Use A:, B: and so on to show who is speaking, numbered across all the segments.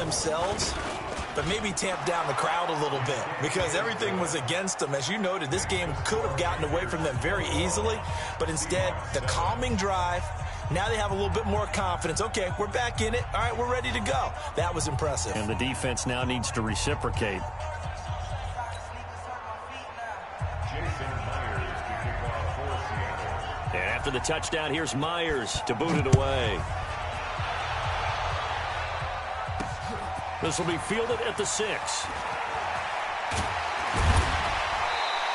A: themselves, but maybe tamp down the crowd a little bit because everything was against them. As you noted, this game could have gotten away from them very easily, but instead, the calming drive, now they have a little bit more confidence. Okay, we're back in it. All right, we're ready to go. That was impressive.
B: And the defense now needs to reciprocate. And after the touchdown, here's Myers to boot it away. This will be fielded at the 6.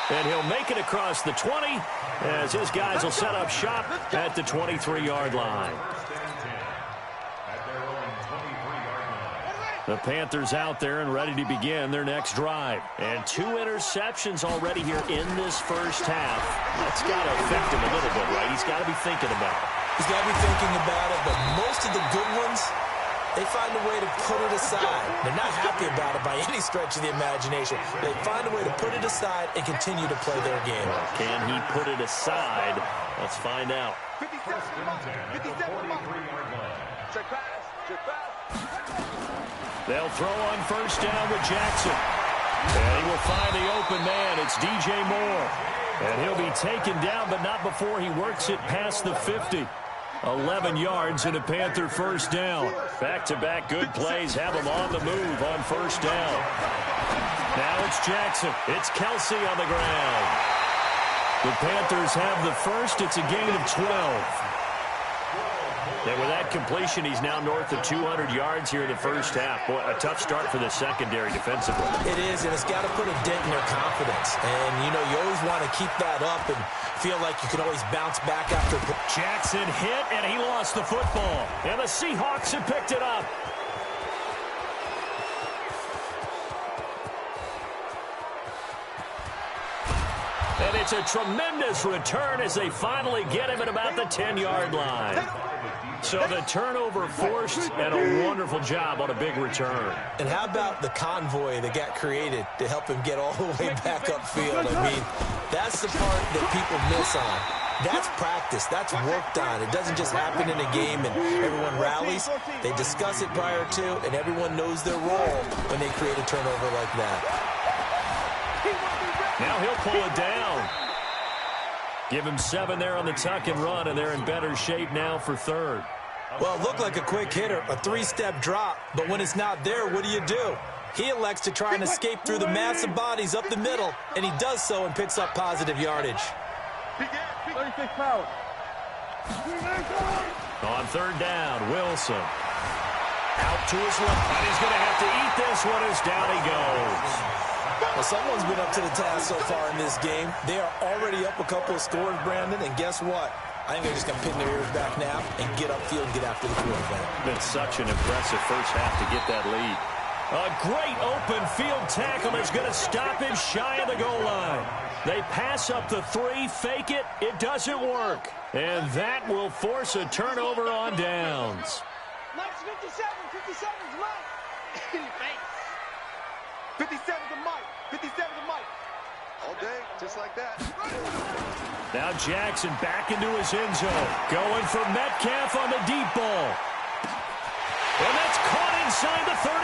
B: And he'll make it across the 20 as his guys will set up shop at the 23-yard line. The Panthers out there and ready to begin their next drive. And 2 interceptions already here in this first half. That's got to affect him a little bit, right? He's got to be thinking about it.
A: He's got to be thinking about it, but most of the good ones, they find a way to put it aside. They're not happy about it by any stretch of the imagination. They find a way to put it aside and continue to play their game.
B: Can he put it aside? Let's find out.
C: 57
B: They'll throw on first down with Jackson. And he will find the open man. It's DJ Moore. And he'll be taken down, but not before he works it past the 50. 11 yards and a Panther first down. Back-to-back good plays have him on the move on first down. Now it's Jackson. It's Kelsey on the ground. The Panthers have the first. It's a gain of 12. And with that completion, he's now north of 200 yards here in the first half. Boy, a tough start for the secondary defensively.
A: It is, and it's got to put a dent in their confidence. And, you know, you always want to keep that up and feel like you can always bounce back after.
B: Jackson hit, and he lost the football. And the Seahawks have picked it up. And it's a tremendous return as they finally get him at about the 10-yard line. So the turnover forced, and a wonderful job on a big return.
A: And how about the convoy that got created to help him get all the way back upfield? I mean, that's the part that people miss on. That's practice. That's worked on. It doesn't just happen in a game and everyone rallies. They discuss it prior to, and everyone knows their role when they create a turnover like that.
B: Now he'll pull it down. Give him 7 there on the tuck and run, and they're in better shape now for third.
A: Well, it looked like a quick hitter, a 3-step drop, but when it's not there, what do? He elects to try and escape through the massive bodies up the middle, and he does so and picks up positive yardage.
B: On third down, Wilson. Out to his left, and he's going to have to eat this one as down he goes.
A: Well, someone's been up to the task so far in this game. They are already up a couple of scores, Brandon, and guess what? I think they're just going to pin their ears back now and get upfield and get after the quarterback.
B: Been such an impressive first half to get that lead. A great open field tackle is going to stop him shy of the goal line. They pass up the 3, fake it, it doesn't work. And that will force a turnover on downs.
C: 57's Mike. In your face. 57's a Mike. 57's a Mike. All day, just like that.
B: Now Jackson back into his end zone. Going for Metcalf on the deep ball. And that's caught inside the 35.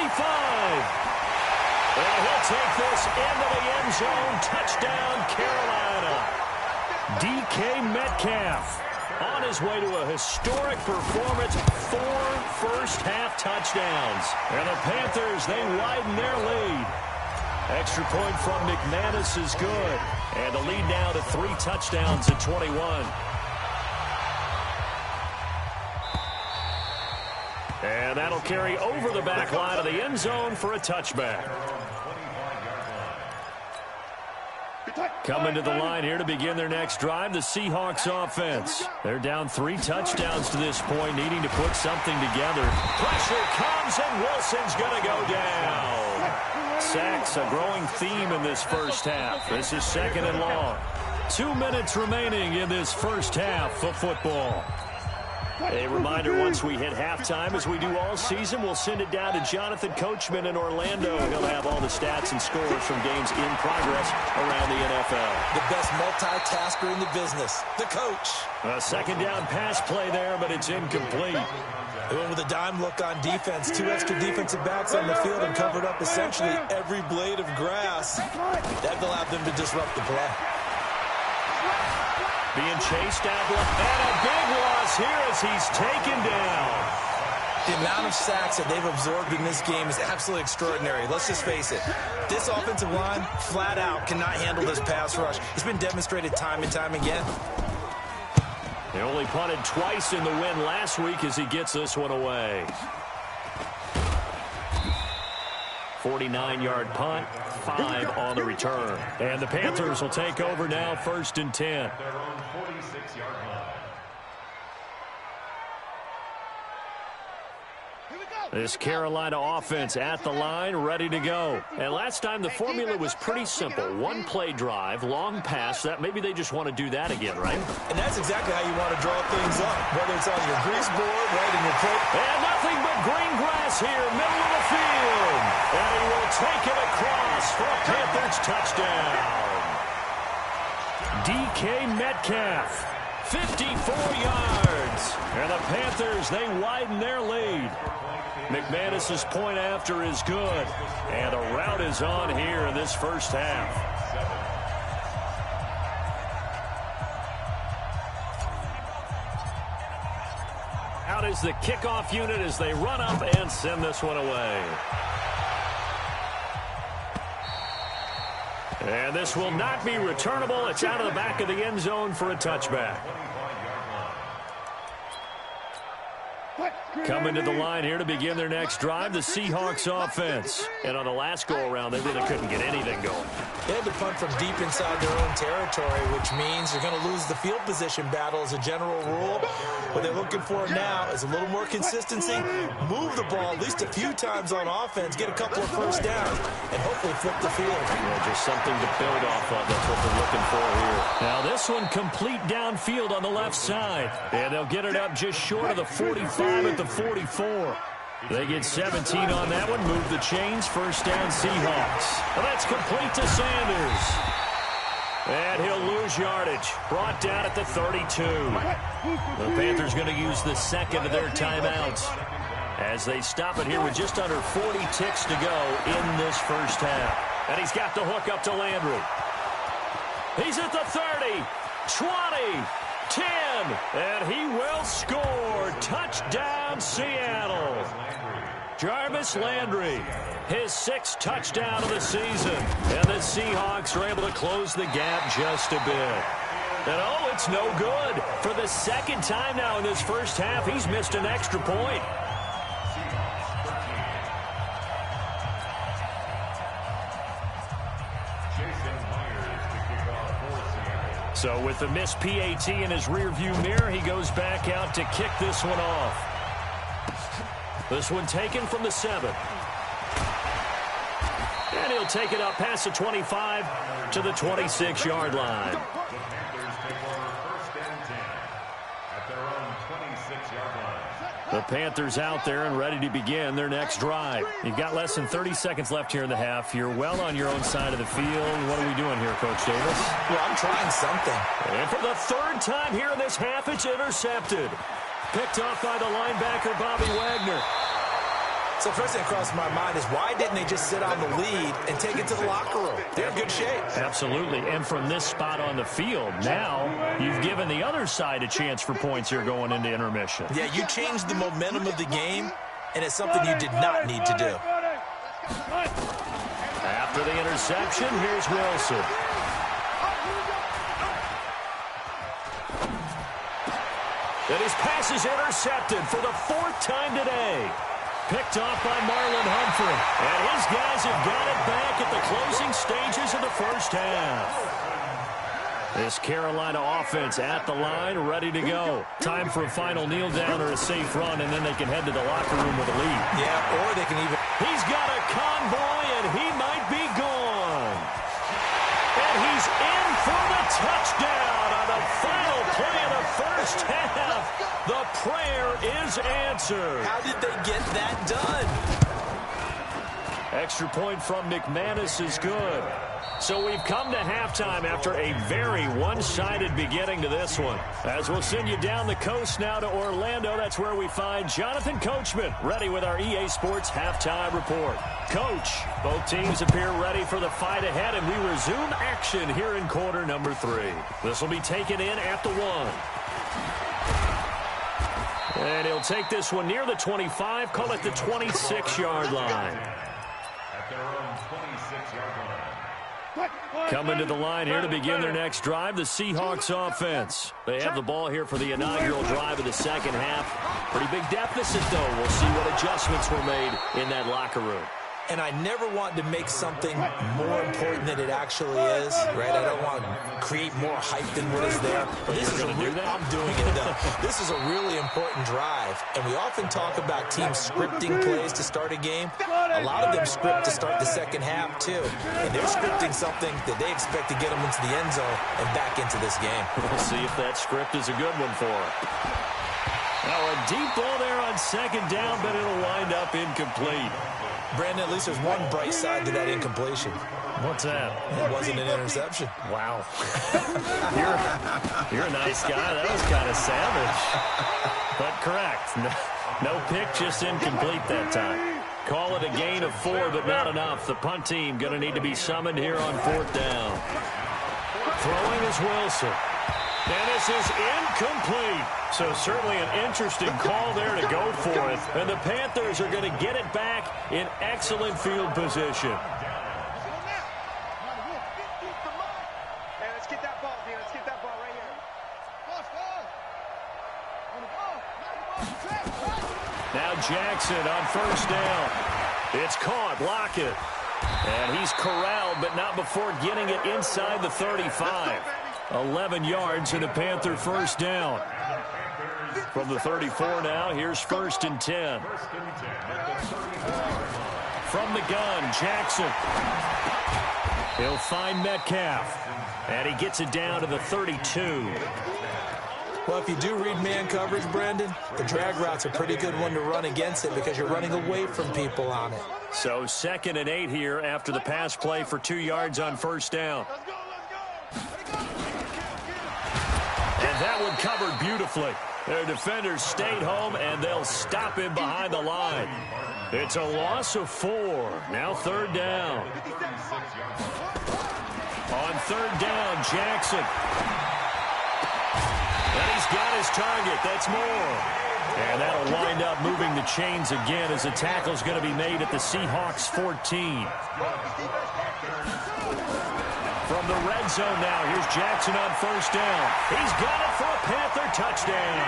B: And he'll take this into the end zone. Touchdown, Carolina. DK Metcalf on his way to a historic performance. 4 first-half touchdowns. And the Panthers, they widen their lead. Extra point from McManus is good. And the lead now to 3 touchdowns at 21. And that'll carry over the back line of the end zone for a touchback. Coming to the line here to begin their next drive, the Seahawks offense. They're down 3 touchdowns to this point, needing to put something together. Pressure comes, and Wilson's going to go down. Sacks, a growing theme in this first half. This is 2nd and long. 2 minutes remaining in this first half of football. A reminder, once we hit halftime, as we do all season, we'll send it down to Jonathan Coachman in Orlando. He'll have all the stats and scores from games in progress around the NFL.
A: The best multitasker in the business, the coach.
B: A 2nd down pass play there, but it's incomplete.
A: They went with a dime look on defense. 2 extra defensive backs on the field and covered up essentially every blade of grass. That allowed them to disrupt the play.
B: Being chased out, and a big loss here as he's taken down.
A: The amount of sacks that they've absorbed in this game is absolutely extraordinary. Let's just face it. This offensive line, flat out, cannot handle this pass rush. It's been demonstrated time and time again.
B: They only punted twice in the win last week as he gets this one away. 49-yard punt, 5 on the return. And the Panthers will take over now, 1st and 10. This Carolina offense at the line, ready to go. And last time the formula was pretty simple. 1-play drive, long pass. That maybe they just want to do that again, right?
A: And that's exactly how you want to draw things up, whether it's on your grease board, right in your plate.
B: And nothing but green grass here, middle of the field. And he will take it across for a Panthers touchdown. DK Metcalf, 54 yards. And the Panthers, they widen their lead. McManus's point after is good. And a rout is on here in this first half. Out is the kickoff unit as they run up and send this one away. And this will not be returnable. It's out of the back of the end zone for a touchback. Coming to the line here to begin their next drive, the Seahawks offense. And on the last go-around, they really couldn't get anything going.
A: They had to punt from deep inside their own territory, which means they're going to lose the field position battle as a general rule. What they're looking for now is a little more consistency, move the ball at least a few times on offense, get a couple of first downs, and hopefully flip the field.
B: Yeah, just something to build off of. That's what they're looking for here. Now this one complete downfield on the left side. And they'll get it up just short of the 45 at the 44. They get 17 on that one. Move the chains. First down, Seahawks. And that's complete to Sanders. And he'll lose yardage. Brought down at the 32. The Panthers going to use the second of their timeouts as they stop it here with just under 40 ticks to go in this first half. And he's got the hook up to Landry. He's at the 30, 20, 10, and he will score. Touchdown, Seattle. Jarvis Landry, his 6th touchdown of the season. And the Seahawks are able to close the gap just a bit. And oh, it's no good. For the second time now in this first half, he's missed an extra point. So with the missed PAT in his rearview mirror, he goes back out to kick this one off. This one taken from the 7. And he'll take it up past the 25 to the 26-yard line. The Panthers out there and ready to begin their next drive. You've got less than 30 seconds left here in the half. You're well on your own side of the field. What are we doing here, Coach Davis?
A: Well, I'm trying something.
B: And for the 3rd time here in this half, it's intercepted. Picked off by the linebacker, Bobby Wagner.
A: So first thing that crossed my mind is why didn't they just sit on the lead and take it to the locker room? They're in good shape.
B: Absolutely. And from this spot on the field, now you've given the other side a chance for points here going into intermission.
A: Yeah, you changed the momentum of the game, and it's something you did not need to do.
B: After the interception, here's Wilson. And his pass is intercepted for the 4th time today. Picked off by Marlon Humphrey. And his guys have got it back at the closing stages of the first half. This Carolina offense at the line, ready to go. Time for a final kneel down or a safe run, and then they can head to the locker room with a lead.
A: Yeah, or they can even...
B: He's got a convoy, and he might be gone. And he's in for the touchdown on the final play of the first half. The prayer is answered.
A: How did they get that done?
B: extra point from McManus is good. So we've come to halftime after a very one-sided beginning to this one. As we'll send you down the coast now to Orlando, that's where we find Jonathan Coachman ready with our EA Sports halftime report. Coach, both teams appear ready for the fight ahead, and we resume action here in quarter number 3. This will be taken in at the 1. And he'll take this one near the 25, call it the 26-yard line.
D: At their own 26-yard line.
B: Coming to the line here to begin their next drive, the Seahawks offense. They have the ball here for the inaugural drive of the second half. Pretty big deficit, though. We'll see what adjustments were made in that locker room.
A: And I never want to make something more important than it actually is, right? I don't want to create more hype than what is there. But this is I'm doing it, though. This is a really important drive. And we often talk about teams scripting plays to start a game. A lot of them script to start the second half, too. And they're scripting something that they expect to get them into the end zone and back into this game.
B: We'll see if that script is a good one for them. Now a deep ball there on second down, but it'll wind up incomplete.
A: Brandon, at least there's one bright side to that incompletion.
B: What's that?
A: It wasn't an interception.
B: Wow. You're a nice guy. That was kind of savage. But correct. No pick, just incomplete that time. Call it a gain of 4, but not enough. The punt team going to need to be summoned here on 4th down. Throwing is Wilson. And this is incomplete. So certainly an interesting call there to go for it. And the Panthers are going to get it back in excellent field position.
C: Let's get that ball here. Let's get that ball right here.
B: Now Jackson on 1st down. It's caught. Lockett. And he's corralled, but not before getting it inside the 35. 11 yards and a Panther 1st down. From the 34 now, here's 1st and 10. From the gun, Jackson. He'll find Metcalf. And he gets it down to the 32.
A: Well, if you do read man coverage, Brandon, the drag route's a pretty good one to run against it because you're running away from people on it.
B: So 2nd and 8 here after the pass play for 2 yards on 1st down. And that one covered beautifully. Their defenders stayed home, and they'll stop him behind the line. It's a loss of 4. Now 3rd down. On 3rd down, Jackson. And he's got his target. That's more. And that'll wind up moving the chains again as the tackle's going to be made at the Seahawks 14. From the red zone now, here's Jackson on 1st down. He's got it for a Panther touchdown.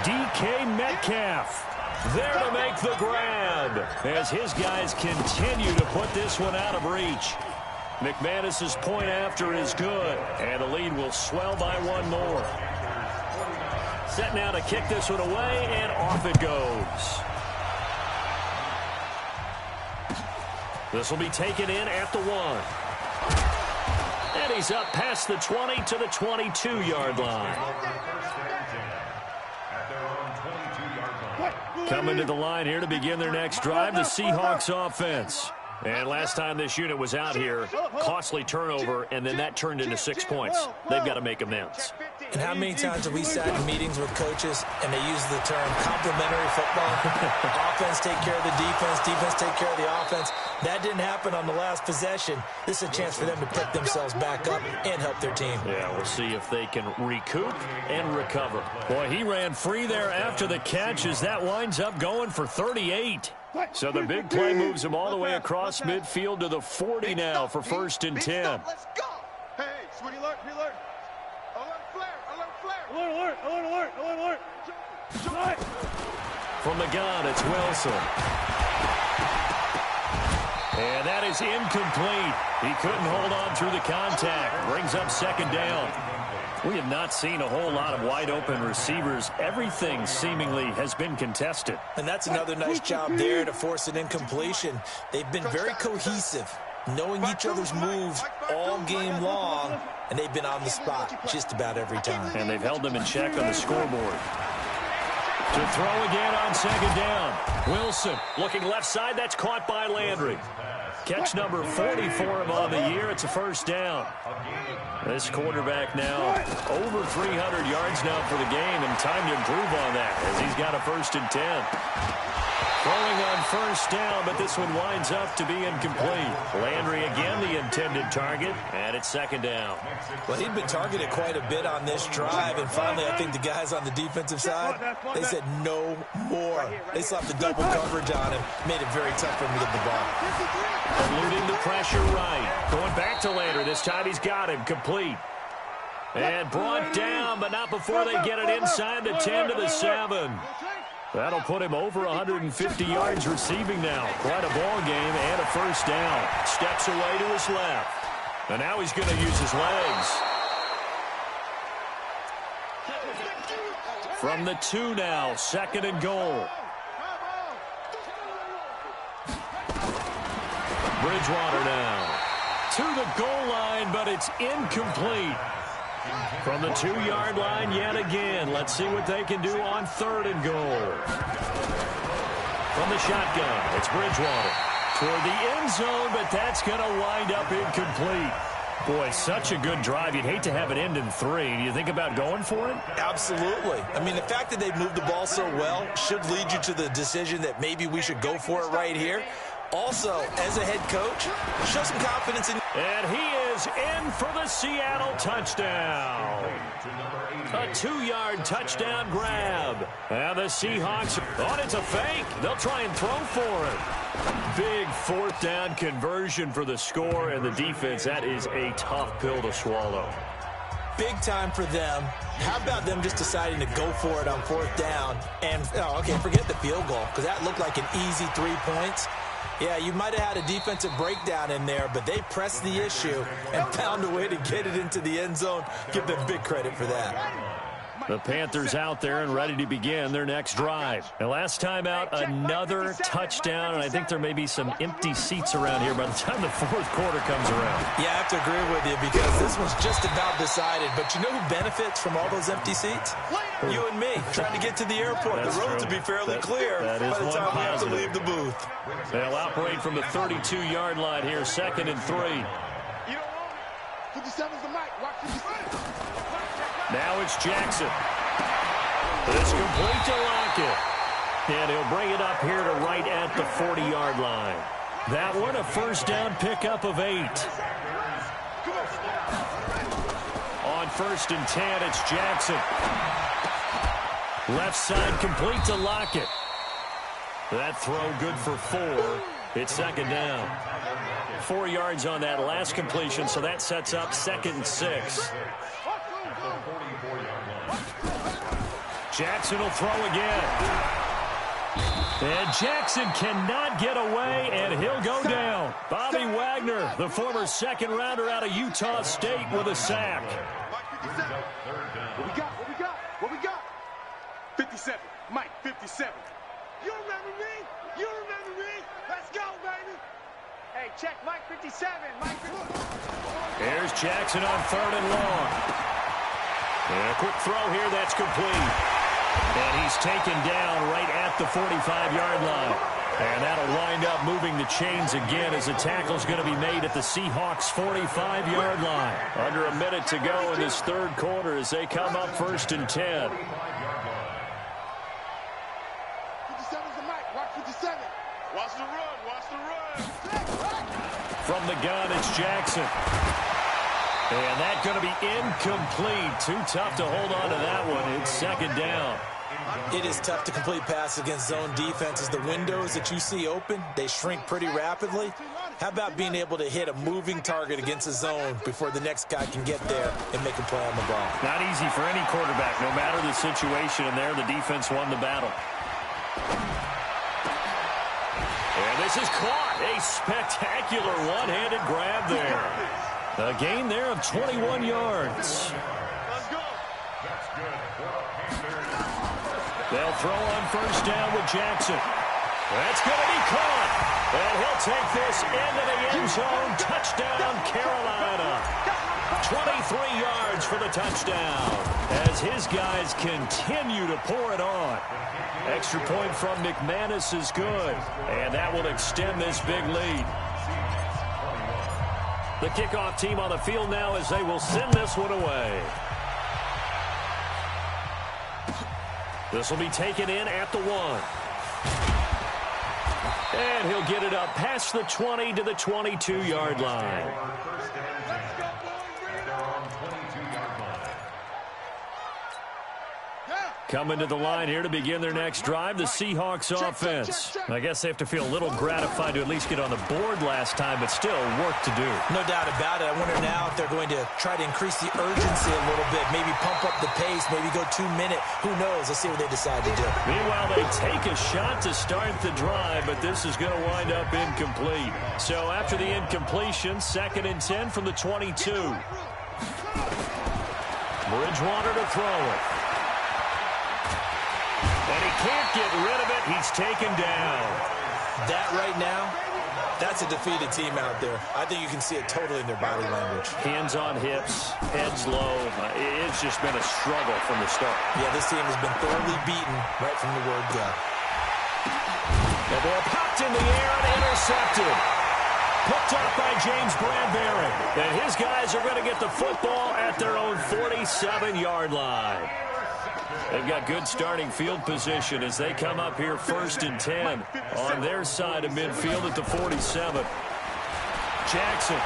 B: DK Metcalf there to make the grab as his guys continue to put this one out of reach. McManus's point after is good, and the lead will swell by 1 more. Set now to kick this one away, and off it goes. This will be taken in at the 1. And he's up past the 20 to the 22-yard line. Coming to the line here to begin their next drive, the Seahawks offense. And last time this unit was out here, costly turnover, and then that turned into 6 points. They've got to make amends.
A: And how many times have we sat in meetings with coaches and they use the term complementary football? Offense take care of the defense, defense take care of the offense. That didn't happen on the last possession. This is a chance for them to pick themselves back up and help their team.
B: Yeah, we'll see if they can recoup and recover. Boy, he ran free there after the catch as that winds up going for 38. So the big play moves him all the way across midfield to the 40 now for 1st and 10.
C: Let's go. Hey, Sweetie, alert, alert. Alert, flare, alert, flare. Alert, alert, alert, alert, alert.
B: From the gun, it's Wilson. And that is incomplete. He couldn't hold on through the contact. Brings up 2nd down. We have not seen a whole lot of wide-open receivers. Everything seemingly has been contested.
A: And that's another nice job there to force an incompletion. They've been very cohesive, knowing each other's moves all game long, and they've been on the spot just about every time.
B: And they've held them in check on the scoreboard. To throw again on second down. Wilson looking left side. That's caught by Landry. Catch number 40 for him on the year. It's a first down. This quarterback now over 300 yards now for the game, and time to improve on that as he's got a 1st and 10. Throwing on first down, but this one winds up to be incomplete. Landry again the intended target, and it's 2nd down.
A: Well, he'd been targeted quite a bit on this drive, and finally I think the guys on the defensive side, they said no more. They slapped the double coverage on him, made it very tough for him to get the ball.
B: Eluding the pressure right. Going back to Landry. This time he's got him complete. And brought down, but not before they get it inside the 10 to the 7. That'll put him over 150 yards receiving now. Quite a ball game and a first down. Steps away to his left. And now he's going to use his legs. From the 2 now, 2nd and goal. Bridgewater now to the goal line, but it's incomplete. From the 2-yard line yet again. Let's see what they can do on 3rd and goal. From the shotgun, it's Bridgewater toward the end zone, but that's going to wind up incomplete. Boy, such a good drive. You'd hate to have it end in 3. Do you think about going for it?
A: Absolutely. I mean, the fact that they moved the ball so well should lead you to the decision that maybe we should go for it right here. Also, as a head coach, show some confidence in...
B: And he is in for the Seattle touchdown. A 2-yard touchdown grab. And the Seahawks, it's a fake. They'll try and throw for it. Big 4th down conversion for the score, and the defense, that is a tough pill to swallow.
A: Big time for them. How about them just deciding to go for it on 4th down? And, forget the field goal, because that looked like an easy 3 points. Yeah, you might have had a defensive breakdown in there, but they pressed the issue and found a way to get it into the end zone. Give them big credit for that.
B: The Panthers out there and ready to begin their next drive. And last time out, another touchdown, and I think there may be some empty seats around here by the time the 4th quarter comes around.
A: Yeah, I have to agree with you because this one's just about decided. But you know who benefits from all those empty seats? You and me, trying to get to the airport.
B: That's
A: the road
B: true.
A: to be fairly clear by the time we have to leave the booth.
B: They'll operate from the 32-yard line here, 2nd and 3.
C: You don't want it. 57's the mic. Watch 57.
B: Now it's Jackson. It's complete to Lockett. And he'll bring it up here to right at the 40-yard line. That one a first down pickup of 8. On 1st and 10, it's Jackson. Left side complete to Lockett. That throw good for 4. It's 2nd down. 4 yards on that last completion, so that sets up 2nd and 6. Jackson will throw again. And Jackson cannot get away, and he'll go down. Bobby Wagner, the former 2nd-rounder out of Utah State, with a sack.
C: What we got? 57. Mike, 57. You remember me? You remember me? Let's go, baby. Hey, check Mike 57. Mike 57.
B: Here's Jackson on 3rd and long. And a quick throw here, that's complete. And he's taken down right at the 45-yard line. And that'll wind up moving the chains again as the tackle's going to be made at the Seahawks' 45-yard line. Under a minute to go in this 3rd quarter as they come up 1st and 10.
C: 57's the mic. Watch 57. Watch the run. Watch the run.
B: From the gun, it's Jackson. And that's going to be incomplete. Too tough to hold on to that one. It's 2nd down.
A: It is tough to complete passes against zone defenses. The windows that you see open, they shrink pretty rapidly. How about being able to hit a moving target against a zone before the next guy can get there and make a play on the ball?
B: Not easy for any quarterback, no matter the situation. And there, the defense won the battle. And this is caught. A spectacular one-handed grab there. A gain there of 21 yards.
C: Let's go.
B: They'll throw on 1st down with Jackson. That's going to be caught. And he'll take this into the end zone. Touchdown, Carolina. 23 yards for the touchdown as his guys continue to pour it on. Extra point from McManus is good, and that will extend this big lead. The kickoff team on the field now as they will send this one away. This will be taken in at the 1. And he'll get it up past the 20 to the 22-yard line. Coming to the line here to begin their next drive, the Seahawks offense. I guess they have to feel a little gratified to at least get on the board last time, but still work to do.
A: No doubt about it. I wonder now if they're going to try to increase the urgency a little bit, maybe pump up the pace, maybe go 2-minute. Who knows? Let's see what they decide to do.
B: Meanwhile, they take a shot to start the drive, but this is going to wind up incomplete. So after the incompletion, 2nd and 10 from the 22. Bridgewater to throw it. And he can't get rid of it. He's taken down.
A: That right now, that's a defeated team out there. I think you can see it totally in their body language.
B: Hands on hips, heads low. It's just been a struggle from the start.
A: Yeah, this team has been thoroughly beaten right from the word go.
B: The ball popped in the air and intercepted. Picked up by James Bradbury. And his guys are going to get the football at their own 47-yard line. They've got good starting field position as they come up here 1st and 10 on their side of midfield at the 47. Jackson.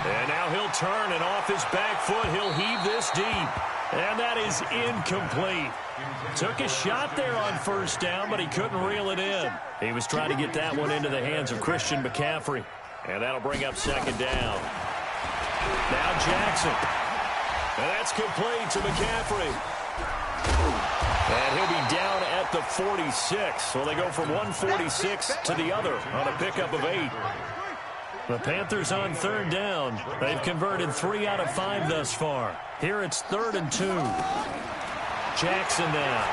B: And now he'll turn, and off his back foot, he'll heave this deep. And that is incomplete. Took a shot there on 1st down, but he couldn't reel it in. He was trying to get that one into the hands of Christian McCaffrey. And that'll bring up 2nd down. Now Jackson. And that's complete to McCaffrey. And he'll be down at the 46. So they go from 146 to the other on a pickup of 8. The Panthers on 3rd down. They've converted 3 out of 5 thus far. Here it's 3rd and 2. Jackson now.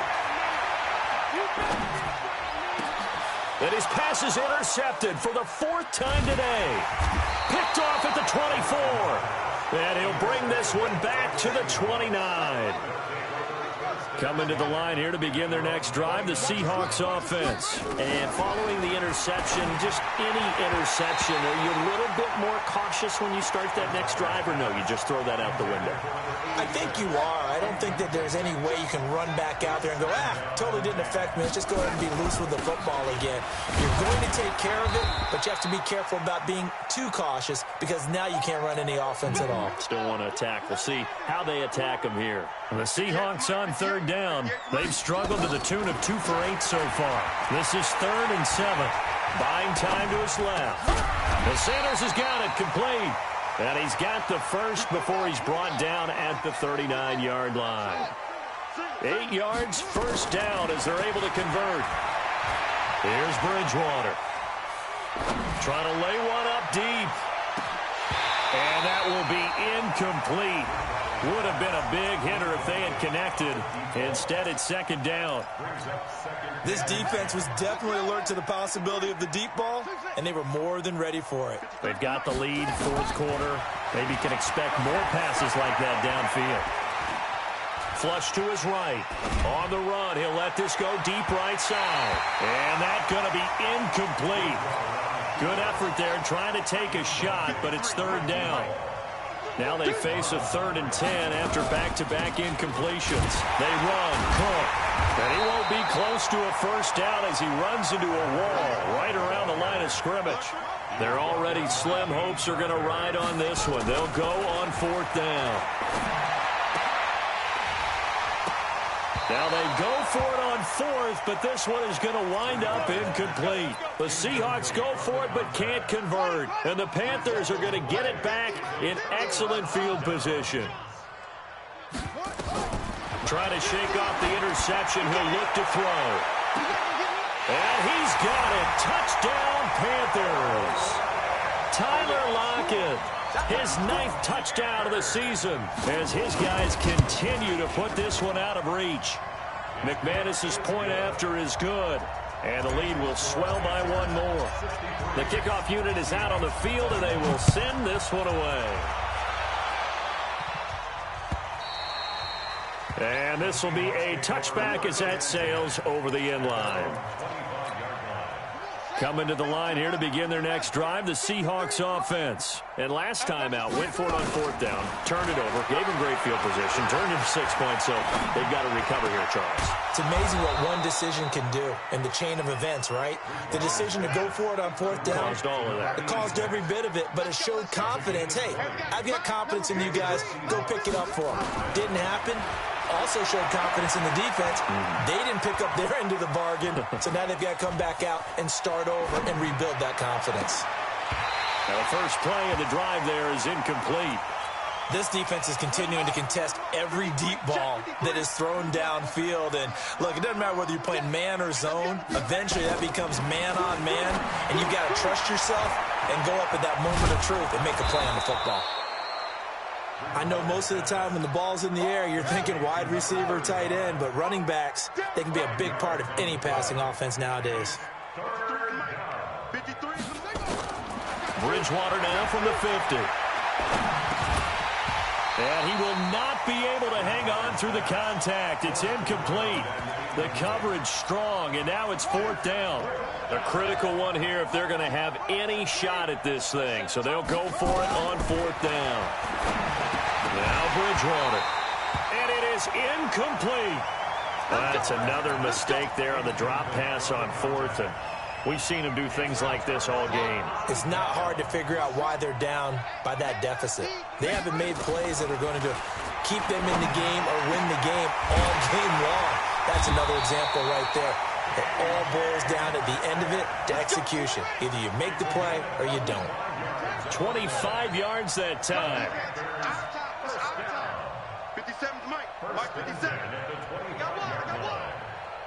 B: And his pass is intercepted for the 4th time today. Picked off at the 24. And he'll bring this one back to the 29. Coming to the line here to begin their next drive, the Seahawks offense. And following the interception, just any interception, are you a little bit more cautious when you start that next drive, or no, you just throw that out the window?
A: I think you are. I don't think that there's any way you can run back out there and go, totally didn't affect me. Let's just go ahead and be loose with the football again. You're going to take care of it, but you have to be careful about being too cautious because now you can't run any offense at all.
B: Still want to attack. We'll see how they attack them here. The Seahawks on 3rd down. They've struggled to the tune of 2 for 8 so far. This is 3rd and 7. Buying time to his left. The Sanders has got it complete. And he's got the first before he's brought down at the 39-yard line. 8 yards, 1st down as they're able to convert. Here's Bridgewater. Trying to lay one up deep. And that will be incomplete. Would have been a big hitter if they had connected. Instead, it's 2nd down.
A: This defense was definitely alert to the possibility of the deep ball, and they were more than ready for it.
B: They've got the lead, 4th quarter. Maybe can expect more passes like that downfield. Flush to his right. On the run, he'll let this go deep right side. And that's going to be incomplete. Good effort there trying to take a shot, but it's 3rd down. Now they face a 3rd and 10 after back-to-back incompletions. They run, Cook, and he won't be close to a 1st down as he runs into a wall right around the line of scrimmage. They're already slim hopes are going to ride on this one. They'll go on 4th down. Now they go for it on 4th, but this one is going to wind up incomplete. The Seahawks go for it but can't convert. And the Panthers are going to get it back in excellent field position. Trying to shake off the interception. He'll look to throw. And he's got it. Touchdown, Panthers. Tyler Lockett. His 9th touchdown of the season as his guys continue to put this one out of reach. McManus's point after is good. And the lead will swell by one more. The kickoff unit is out on the field, and they will send this one away. And this will be a touchback as that sails over the end line. Coming to the line here to begin their next drive, the Seahawks offense. And last time out, went for it on fourth down, turned it over, gave them great field position, turned into 6 points, so they've got to recover here, Charles.
A: It's amazing what one decision can do in the chain of events, right? The decision to go for it on fourth down.
B: Caused all of that.
A: It caused every bit of it, but it showed confidence. Hey, I've got confidence in you guys. Go pick it up for them. Didn't happen. Also showed confidence in the defense. They didn't pick up their end of the bargain, so now they've got to come back out and start over and rebuild that confidence.
B: Now the first play of the drive there is incomplete.
A: This defense is continuing to contest every deep ball that is thrown downfield. And, look, it doesn't matter whether you're playing man or zone. Eventually that becomes man on man, and you've got to trust yourself and go up at that moment of truth and make a play on the football. I know most of the time when the ball's in the air, you're thinking wide receiver, tight end, but running backs, they can be a big part of any passing offense nowadays.
B: Bridgewater now from the 50. And he will not be able to hang on through the contact. It's incomplete. The coverage strong, and now it's fourth down. A critical one here if they're going to have any shot at this thing. So they'll go for it on fourth down. Now Bridgewater. And it is incomplete. That's another mistake there on the drop pass on fourth. And we've seen him do things like this all game.
A: It's not hard to figure out why they're down by that deficit. They haven't made plays that are going to keep them in the game or win the game all game long. That's another example right there. It all boils down at the end of it to execution. Either you make the play or you don't.
B: 25 yards that time.
C: 57, Mike. Mike, 57. Got one.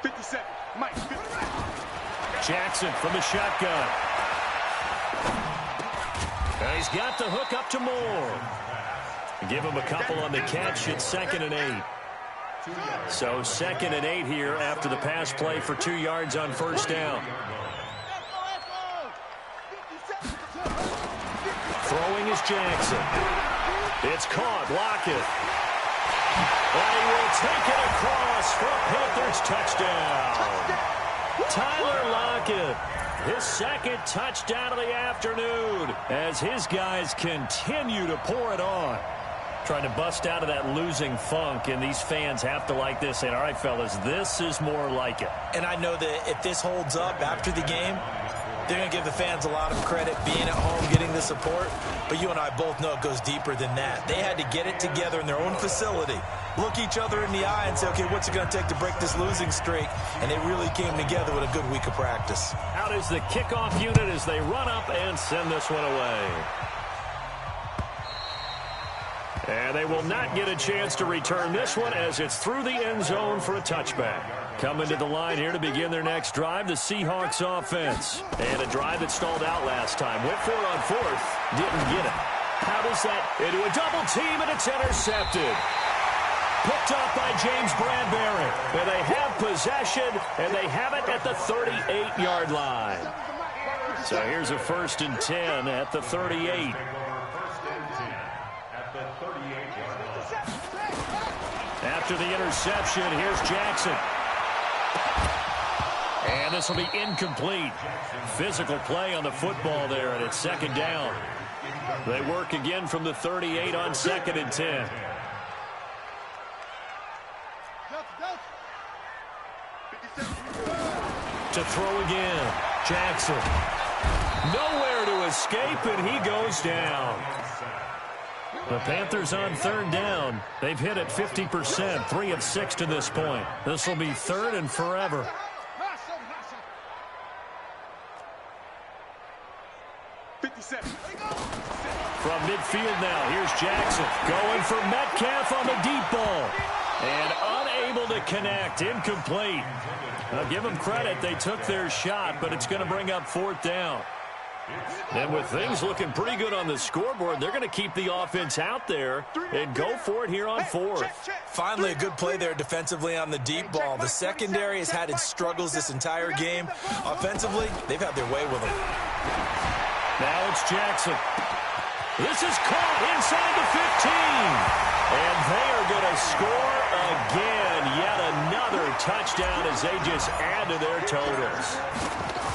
C: 57, Mike, 57.
B: Jackson from the shotgun. And he's got the hook up to Moore. Give him a couple on the catch at 2nd and 8. So 2nd and 8 here after the pass play for 2 yards on first down. Throwing is Jackson. It's caught. Lockett. And he will take it across for a Panthers touchdown. Tyler Lockett, his second touchdown of the afternoon as his guys continue to pour it on. Trying to bust out of that losing funk, and these fans have to like this. And all right, fellas, this is more like it.
A: And I know that if this holds up after the game, they're going to give the fans a lot of credit being at home, getting the support. But you and I both know it goes deeper than that. They had to get it together in their own facility, look each other in the eye and say, okay, what's it going to take to break this losing streak? And they really came together with a good week of practice.
B: Out is the kickoff unit as they run up and send this one away. And they will not get a chance to return this one as it's through the end zone for a touchback. Coming to the line here to begin their next drive, the Seahawks offense. And a drive that stalled out last time. Went for it on fourth, didn't get it. How does that into a double team, and it's intercepted. Picked up by James Bradbury. And they have possession, and they have it at the 38-yard line. So here's a 1st and 10 at the 38. After the interception, here's Jackson. And this will be incomplete. Physical play on the football there, and it's 2nd down. They work again from the 38 on 2nd and 10. To throw again, Jackson. Nowhere to escape, and he goes down. The Panthers on 3rd down. They've hit it 50%, 3 of 6 to this point. This will be 3rd and forever. From midfield now, here's Jackson. Going for Metcalf on the deep ball. And unable to connect, incomplete. I'll give them credit, they took their shot, but it's going to bring up 4th down. And with things looking pretty good on the scoreboard, they're going to keep the offense out there and go for it here on fourth.
A: Finally, a good play there defensively on the deep ball. The secondary has had its struggles this entire game. Offensively, they've had their way with them.
B: Now it's Jackson. This is caught inside the 15. And they are going to score again. Yet another touchdown as they just add to their totals.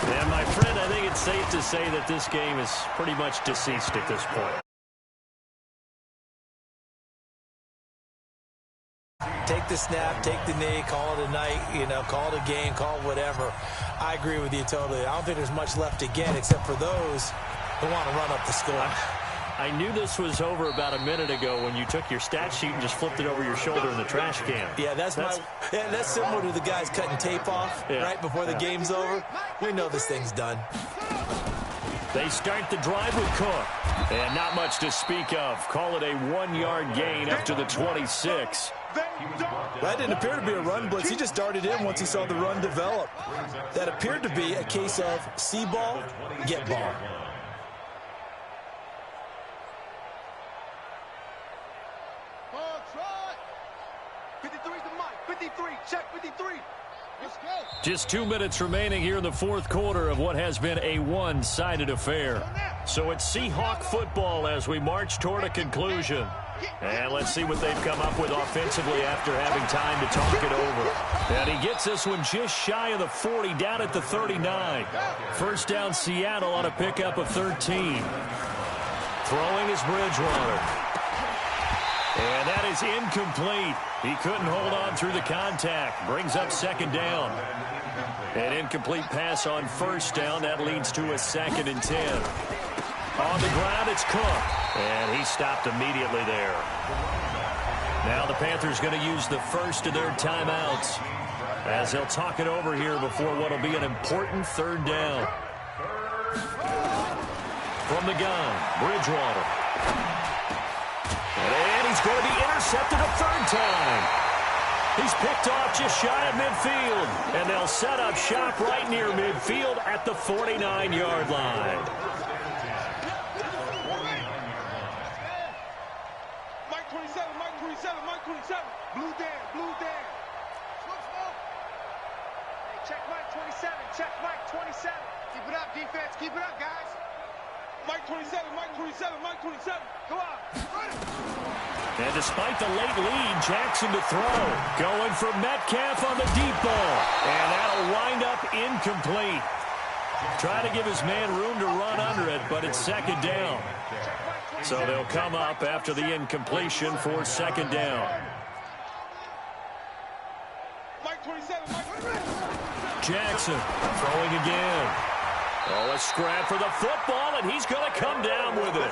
B: And, my friend, I think it's safe to say that this game is pretty much deceased at this point.
A: Take the snap, take the knee, call it a night, call it a game, call it whatever. I agree with you totally. I don't think there's much left to get except for those who want to run up the score.
B: I knew this was over about a minute ago when you took your stat sheet and just flipped it over your shoulder in the trash can.
A: Yeah, that's similar to the guys cutting tape off right before the game's over. We know this thing's done.
B: They start the drive with Cook. And not much to speak of. Call it a 1-yard gain up to the 26.
A: That didn't appear to be a run blitz. He just darted in once he saw the run develop. That appeared to be a case of see ball, get ball.
B: Just 2 minutes remaining here in the fourth quarter of what has been a one-sided affair. So it's Seahawk football as we march toward a conclusion. And let's see what they've come up with offensively after having time to talk it over. And he gets this one just shy of the 40, down at the 39. First down Seattle on a pickup of 13. Throwing is Bridgewater. And that is incomplete. He couldn't hold on through the contact. Brings up second down. An incomplete pass on first down. That leads to a 2nd and 10. On the ground, it's Cook. And he stopped immediately there. Now the Panthers going to use the first of their timeouts as they'll talk it over here before what will be an important third down. From the gun, Bridgewater. And he's going to be intercepted a third time. He's picked off just shy of midfield. And they'll set up shop right near midfield at the 49-yard line.
C: Mike 27. Blue Dan. Hey, check Mike 27. Keep it up, defense. Keep it up, guys. Mike 27. Go on.
B: And despite the late lead, Jackson to throw. Going for Metcalf on the deep ball. And that'll wind up incomplete. Trying to give his man room to run under it, but it's second down. So they'll come up after the incompletion for second down.
C: Mike 27.
B: Jackson throwing again. Oh, a scrap for the football, and he's going to come down with it.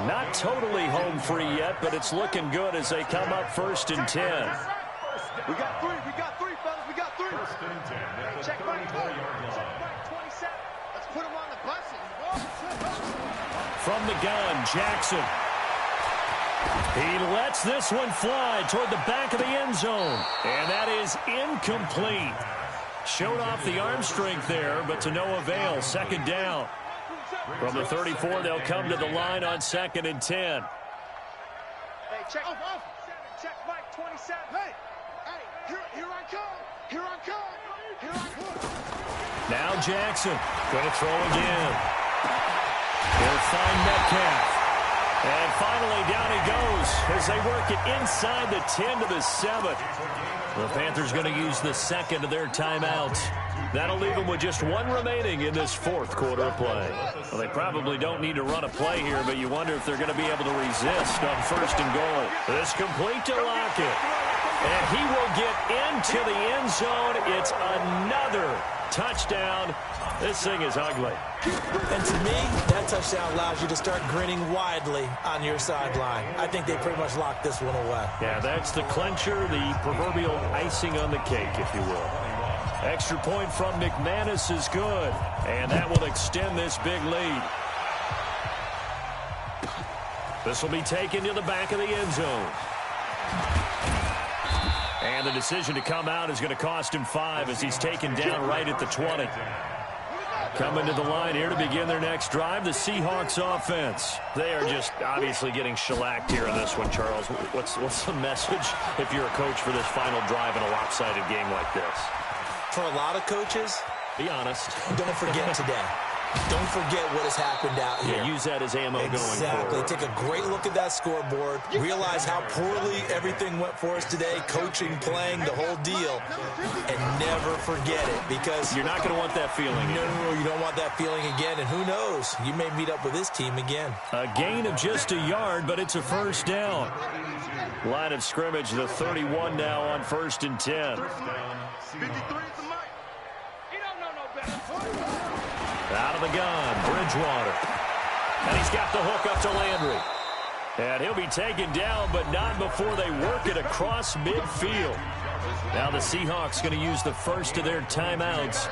B: Not totally home free yet, but it's looking good as they come up 1st and 10.
C: We got three, fellas. We got three. Check Mike 27. Let's put him on the buses.
B: From the gun, Jackson. He lets this one fly toward the back of the end zone. And that is incomplete. Showed off the arm strength there, but to no avail. Second down. From the 34, they'll come to the line on 2nd and 10.
C: Hey, check Mike 27. Hey, here I come.
B: Now Jackson going to throw again. He'll find Metcalf. And finally down he goes as they work it inside the 10 to the 7. The Panthers going to use the second of their timeouts. That'll leave them with just one remaining in this fourth quarter of play. Well, they probably don't need to run a play here, but you wonder if they're going to be able to resist on 1st and goal. This complete to Lockett. And he will get into the end zone. It's another touchdown. This thing is ugly.
A: And to me, that touchdown allows you to start grinning widely on your sideline. I think they pretty much locked this one away.
B: Yeah, that's the clincher, the proverbial icing on the cake, if you will. Extra point from McManus is good, and that will extend this big lead. This will be taken to the back of the end zone. And the decision to come out is going to cost him 5 as he's taken down right at the 20. Coming to the line here to begin their next drive, the Seahawks offense. They are just obviously getting shellacked here in this one, Charles. What's the message if you're a coach for this final drive in a lopsided game like this?
A: For a lot of coaches,
B: be honest.
A: Don't forget today. Don't forget what has happened out here.
B: Yeah, use that as ammo going forward.
A: Exactly. Take a great look at that scoreboard. Realize how poorly everything went for us today. Coaching, playing, the whole deal. And never forget it, because
B: you're not going to want that feeling.
A: No, you don't want that feeling again. And who knows? You may meet up with this team again.
B: A gain of just a yard, but it's a first down. Line of scrimmage, the 31 now on 1st and 10.
C: 53 is the mic. You don't know no better.
B: Out of the gun, Bridgewater. And he's got the hook up to Landry. And he'll be taken down, but not before they work it across midfield. Now the Seahawks going to use the first of their timeouts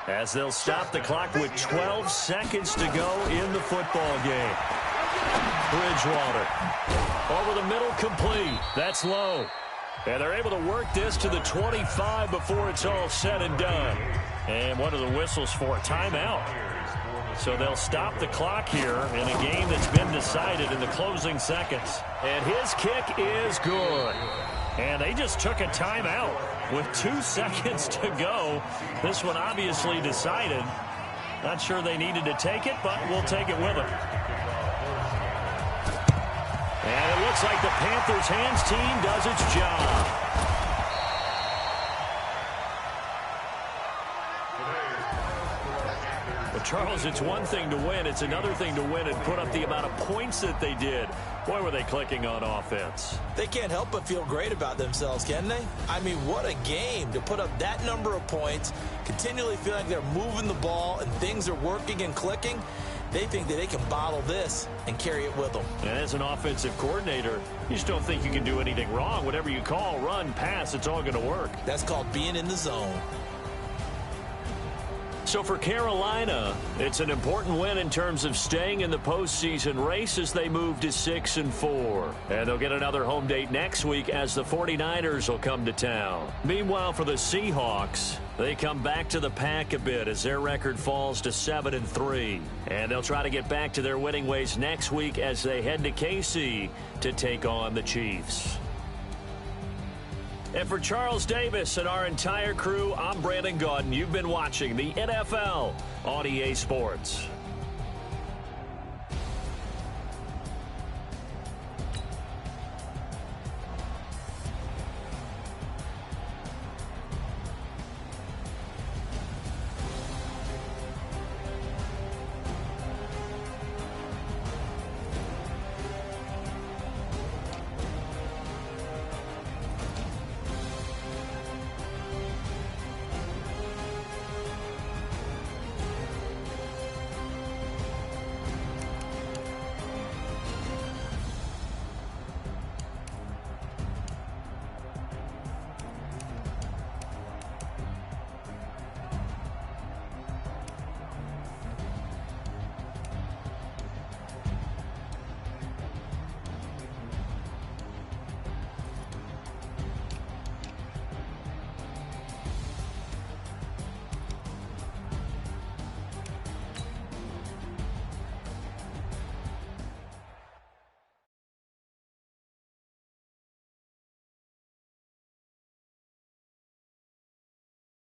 B: as they'll stop the clock with 12 seconds to go in the football game. Bridgewater over the middle, complete. That's low. And they're able to work this to the 25 before it's all said and done. And what are the whistles for? Timeout. So they'll stop the clock here in a game that's been decided in the closing seconds. And his kick is good. And they just took a timeout with 2 seconds to go. This one obviously decided. Not sure they needed to take it, but we'll take it with them. And it looks like the Panthers' hands team does its job. Well, Charles, it's one thing to win. It's another thing to win and put up the amount of points that they did. Boy, were they clicking on offense.
A: They can't help but feel great about themselves, can they? I mean, what a game to put up that number of points, continually feel like they're moving the ball and things are working and clicking. They think that they can bottle this and carry it with them.
B: And as an offensive coordinator, you just don't think you can do anything wrong. Whatever you call, run, pass, it's all going to work.
A: That's called being in the zone.
B: So for Carolina, it's an important win in terms of staying in the postseason race as they move to 6-4. And they'll get another home date next week as the 49ers will come to town. Meanwhile, for the Seahawks, they come back to the pack a bit as their record falls to 7-3. And they'll try to get back to their winning ways next week as they head to KC to take on the Chiefs. And for Charles Davis and our entire crew, I'm Brandon Gaudin. You've been watching the NFL on EA Sports.